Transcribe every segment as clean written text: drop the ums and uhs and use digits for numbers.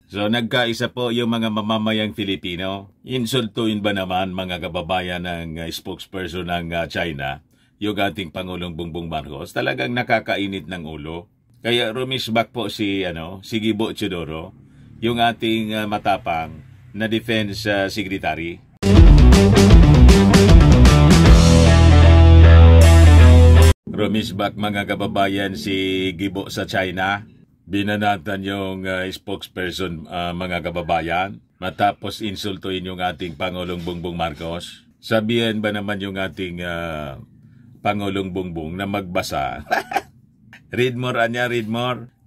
So nagkaisa po yung mga mamamayang Filipino. Insultuin ba naman mga kababayan ng spokesperson ng China, yung ating Pangulong Bongbong Marcos? Talagang nakakainit ng ulo. Kaya rumisbak po si Gibo Teodoro, yung ating matapang na Defense Secretary. Rumisbak mga kababayan si Gibo sa China. Binanatan yung spokesperson mga kababayan matapos insultuin yung ating Pangulong Bongbong Marcos. Sabihin ba naman yung ating Pangulong Bongbong na magbasa? Read more.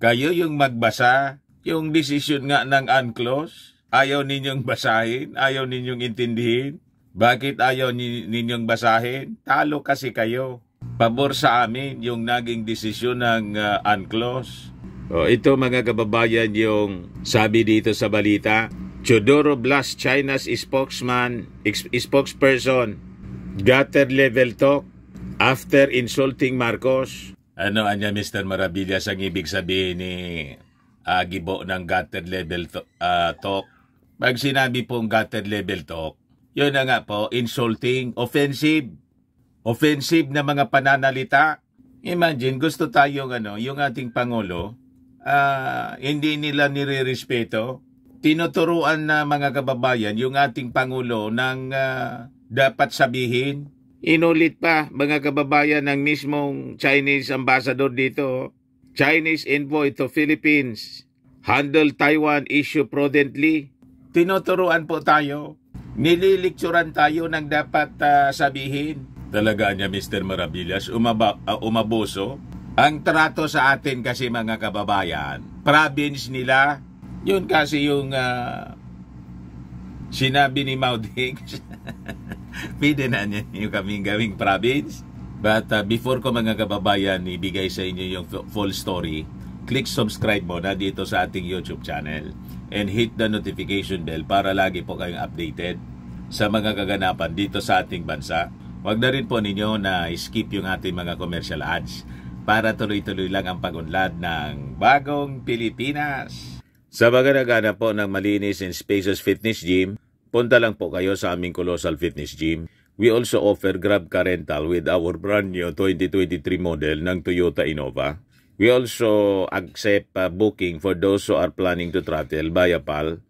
Kayo yung magbasa, yung desisyon nga ng UNCLOS, ayaw ninyong basahin, ayaw ninyong intindihin. Bakit ayaw ninyong basahin? Talo kasi kayo. Pabor sa amin yung naging desisyon ng UNCLOS. Ito mga kababayan yung sabi dito sa balita. Teodoro blasts China's spokesperson. Gutter level talk after insulting Marcos. Ano anya Mr. Maravillas ang ibig sabihin ni Gibo ng gutter level talk? Pag sinabi pong gutter level talk, yun na nga po, insulting, offensive na mga pananalita. Imagine, gusto tayong yung ating Pangulo, hindi nila nire-respeto. Tinuturuan na mga kababayan yung ating Pangulo ng dapat sabihin. Inulit pa mga kababayan ng mismong Chinese ambassador dito. Chinese envoy to Philippines. Handle Taiwan issue prudently. Tinuturuan po tayo. Nililikturan tayo ng dapat sabihin. Talaga niya Mr. Maravillas, umaboso. Ang trato sa atin kasi mga kababayan, province nila, yun kasi yung sinabi ni Maudix. Pwede na niya yung kaming gawing province. But before ko mga kababayan ibigay sa inyo yung full story, click subscribe mo na dito sa ating YouTube channel and hit the notification bell para lagi po kayong updated sa mga kaganapan dito sa ating bansa. Huwag na rin po ninyo na skip yung ating mga commercial ads para tuloy-tuloy lang ang pag-unlad ng bagong Pilipinas. Sa mga naghanap po ng malinis and spacious fitness gym, punta lang po kayo sa aming Colossal Fitness Gym. We also offer Grab Car Rental with our brand new 2023 model ng Toyota Innova. We also accept booking for those who are planning to travel via PAL,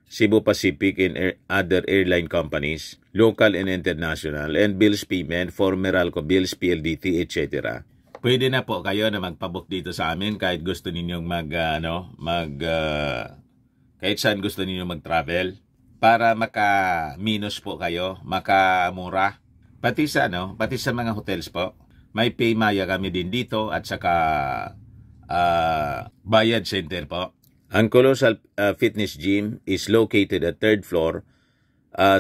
Cebu Pacific and other airline companies, local and international, and bills payment for Meralco Bills, PLDT, etc. Pwede na po kayo na magpabook dito sa amin kahit gusto ninyong kahit saan gusto ninyong mag-travel para maka-minus po kayo, makamura. Pati sa mga hotels po. May Paymaya kami din dito at saka Bayad Center po. Ang Colossal Fitness Gym is located at 3rd floor,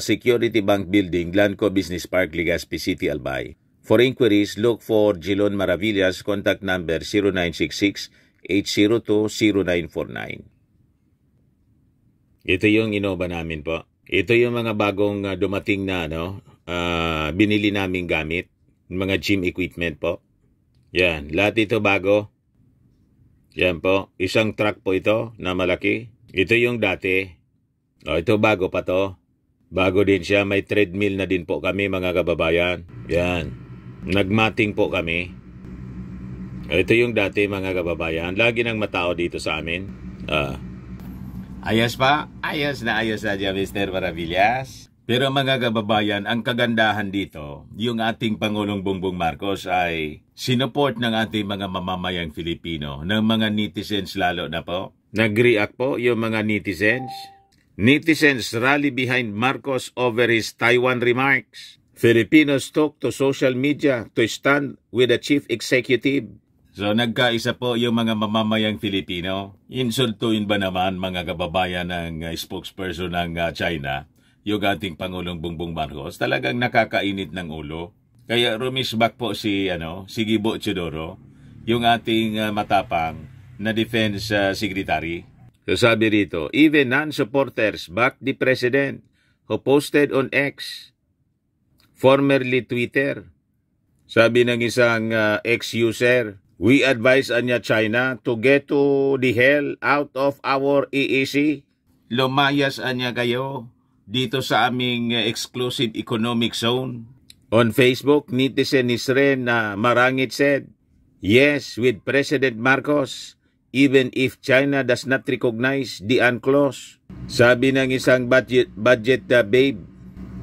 Security Bank Building, Lanco Business Park, Legazpi City, Albay. For inquiries, look for Jilon Maravillas, contact number 0966-802-0949. Ito yung Innova namin po. Ito yung mga bagong dumating na binili naming gamit, mga gym equipment po. Yan, lahat ito bago. Yan po, isang truck po ito na malaki. Ito yung dati. Ito bago pa to. Bago din siya, may treadmill na din po kami mga kababayan. Yan, nagmating po kami. Ito yung dati mga kababayan. Lagi nang matao dito sa amin. Ayos pa? Ayos na dyan Mr. Maravillas. Pero mga kababayan, ang kagandahan dito, yung ating Pangulong Bongbong Marcos ay sinuport ng ating mga mamamayang Filipino, ng mga netizens lalo na po. Nag-react po yung mga netizens. Netizens rally behind Marcos over his Taiwan remarks. Filipinos took to social media to stand with the chief executive. So nagkaisa po yung mga mamamayang Filipino. Insultuin ba naman mga kababayan ng spokesperson ng China, yung ating Pangulong Bongbong Marcos? Talagang nakakainit ng ulo. Kaya rumisbak po si Gibo Teodoro, yung ating matapang na Defense Secretary. So sabi rito, even non-supporters back the president who posted on X, formerly Twitter. Sabi ng isang ex-user, we advise China to get to the hell out of our EEC. lumayas anya kayo dito sa aming exclusive economic zone. On Facebook, netizen Nisren na Marangit said, yes, with President Marcos, even if China does not recognize the UNCLOS. Sabi ng isang budget babe,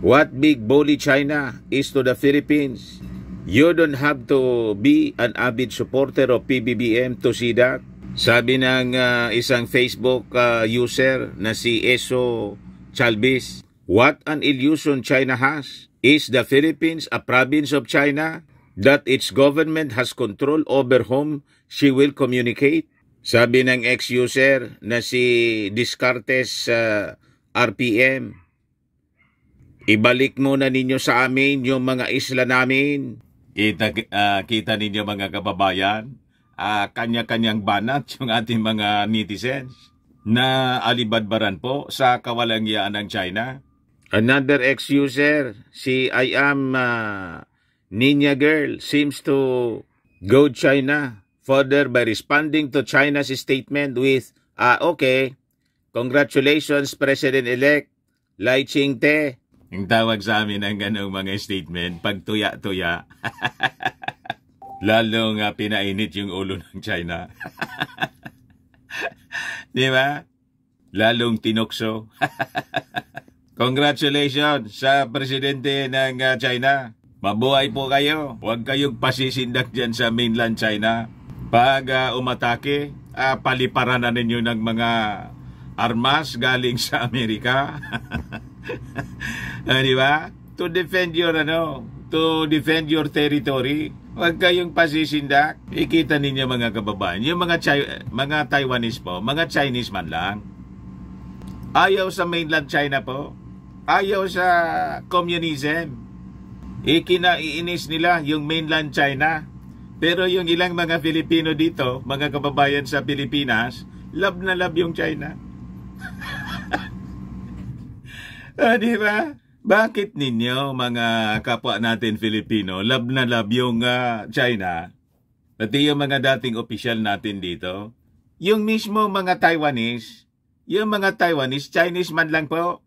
what big bully China is to the Philippines. You don't have to be an avid supporter of PBBM to see that. Sabi ng isang Facebook user na si Eso Chalbis, what an illusion China has. Is the Philippines a province of China that its government has control over whom she will communicate? Sabi ng ex-user na si Descartes RPM, ibalik muna ninyo sa amin yung mga isla namin. Kita ninyo mga kababayan, kanya-kanyang banat yung ating mga netizens na alibadbaran po sa kawalangyaan ng China. Another ex-user, si I am Ninja Girl, seems to go China further by responding to China's statement with, okay, congratulations President-elect Lai Ching-te. Ang tawag sa amin ng ganong mga statement, pag tuya-tuya, lalong pinainit yung ulo ng China. Di ba? Lalong tinukso. Congratulations sa presidente ng China. Mabuhay po kayo. Huwag kayong pasisindak dyan sa mainland China. Pag umatake, paliparan na ninyo ng mga armas galing sa Amerika. Di ba? To defend your territory. Huwag kayong pasisindak. Ikita ninyo mga kababayan. Yung mga Taiwanese po, mga Chinese man lang. Ayaw sa mainland China po. Ayaw sa communism. Ikinaiinis nila yung mainland China. Pero yung ilang mga Filipino dito, mga kababayan sa Pilipinas, love na love yung China. Di ba? Bakit ninyo, mga kapwa natin Filipino, love na love yung China? Pati yung mga dating opisyal natin dito. Yung mismo mga Taiwanese, Chinese man lang po.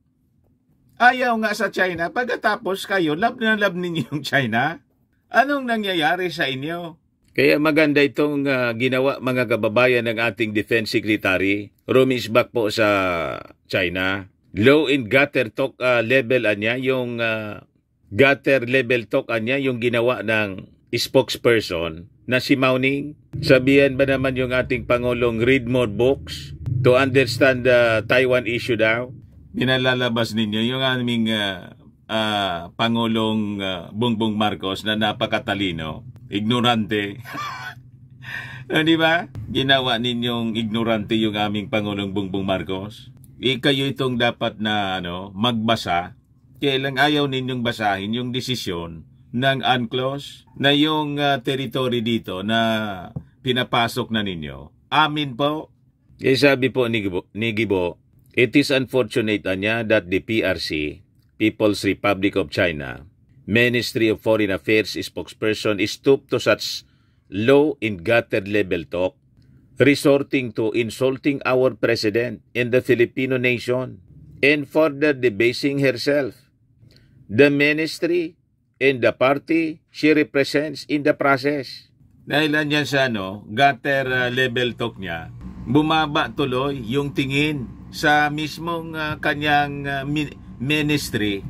Ayaw nga sa China, pagkatapos kayo, love na love ninyo yung China. Anong nangyayari sa inyo? Kaya maganda itong ginawa mga kababayan ng ating Defense Secretary. Rumisbak po sa China. Low in gutter talk level anya, yung gutter level talk anya, yung ginawa ng spokesperson na si Mauning. Sabihan ba naman yung ating Pangulong read more books to understand the Taiwan issue daw? Pinalalabas ninyo yung aming Pangulong Bongbong Marcos na napakatalino, ignorante. Di ba? Ginawa ninyong ignorante yung aming Pangulong Bongbong Marcos. Kayo itong dapat na magbasa. Kailang ayaw ninyong basahin yung desisyon ng UNCLOS na yung territory dito na pinapasok na ninyo. Amin po. Sabi po ni Gibo, it is unfortunate that the PRC, People's Republic of China, Ministry of Foreign Affairs spokesperson is stooped to such low in gutter level talk, resorting to insulting our president and the Filipino nation, and further debasing herself, the ministry, and the party she represents in the process. Dahil yan sa gutter level talk niya, bumaba tuloy yung tingin sa mismong kanyang ministry,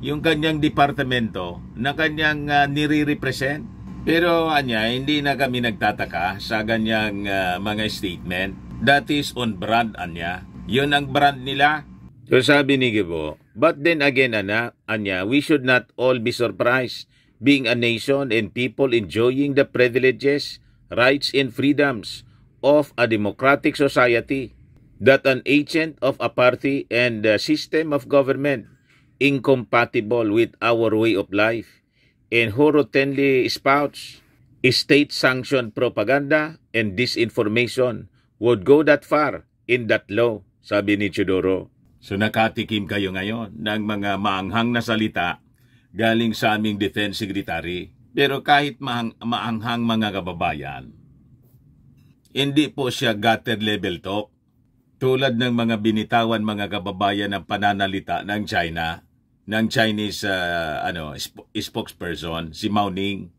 yung kanyang departamento na kanyang nire-represent. Pero hindi na kami nagtataka sa ganyang mga statement. That is on brand anya. Yun ang brand nila. So sabi ni Gibo, but then again we should not all be surprised being a nation and people enjoying the privileges, rights and freedoms of a democratic society, that an agent of a party and a system of government incompatible with our way of life and who routinely spouts state-sanctioned propaganda and disinformation would go that far in that law, sabi ni Chidoro. So nakatikim kayo ngayon ng mga maanghang na salita galing sa aming Defense Secretary. Pero kahit maanghang mga kababayan, hindi po siya gutter level talk. tulad ng mga binitawan mga kababayan ng pananalita ng China, ng Chinese spokesperson, si Mao Ning.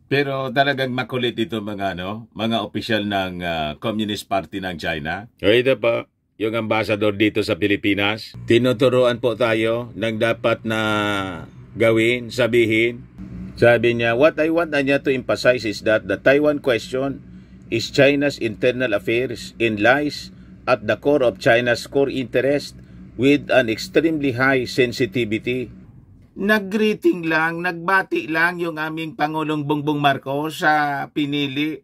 Pero talagang makulit ito mga opisyal ng Communist Party ng China. O ito po, yung ambassador dito sa Pilipinas. Tinuturuan po tayo ng dapat na gawin, sabihin. Sabi niya, what I want niya to emphasize is that the Taiwan question is China's internal affairs and lies at the core of China's core interest with an extremely high sensitivity. Nag-greeting lang, nagbati lang yung aming Pangulong Bongbong Marcos sa pinili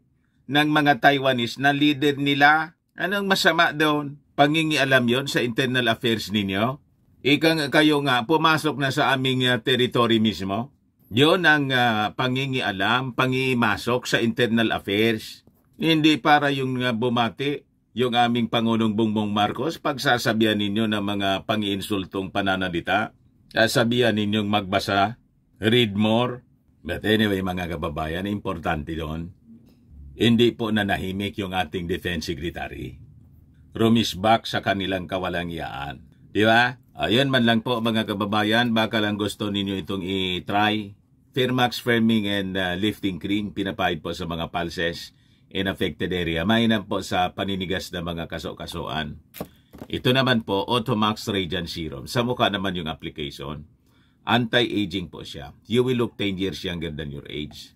ng mga Taiwanese na leader nila. Anong masama doon? Pangingialam yon sa internal affairs ninyo? Kayo nga, pumasok na sa aming territory mismo. Yon ang pangingialam, pangimasok sa internal affairs. Hindi para yung bumati yung aming Pangulong Bongbong Marcos, pagsasabihan ninyo ng mga pangiinsultong pananalita. Sabihan ninyong magbasa, read more. But anyway mga kababayan, importante doon. Hindi po nanahimik yung ating Defense Secretary. Rumisbak sa kanilang kawalangyaan. Di ba? Ayun man lang po mga kababayan, baka lang gusto ninyo itong i-try. Firmax Firming and Lifting Cream, pinapahid po sa mga pulses in affected area. Mainam po sa paninigas na mga kaso-kasuan. Ito naman po, Automax Radiant Serum. Sa mukha naman yung application. Anti-aging po siya. You will look 10 years younger than your age.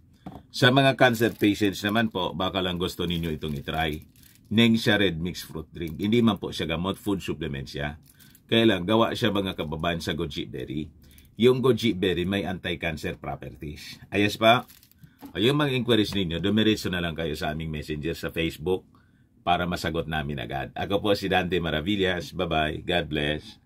Sa mga cancer patients naman po, baka lang gusto ninyo itong itry. Nengxia Red Mixed Fruit Drink. Hindi man po siya gamot, food supplement siya. Kaya lang, gawa siya mga kababayan sa goji berry. Yung goji berry may anti-cancer properties. Ayos pa? Yung mga inquiries ninyo, dumiretso na lang kayo sa aming messenger sa Facebook para masagot namin agad. Ako po si Dante Maravillas. Bye-bye. God bless.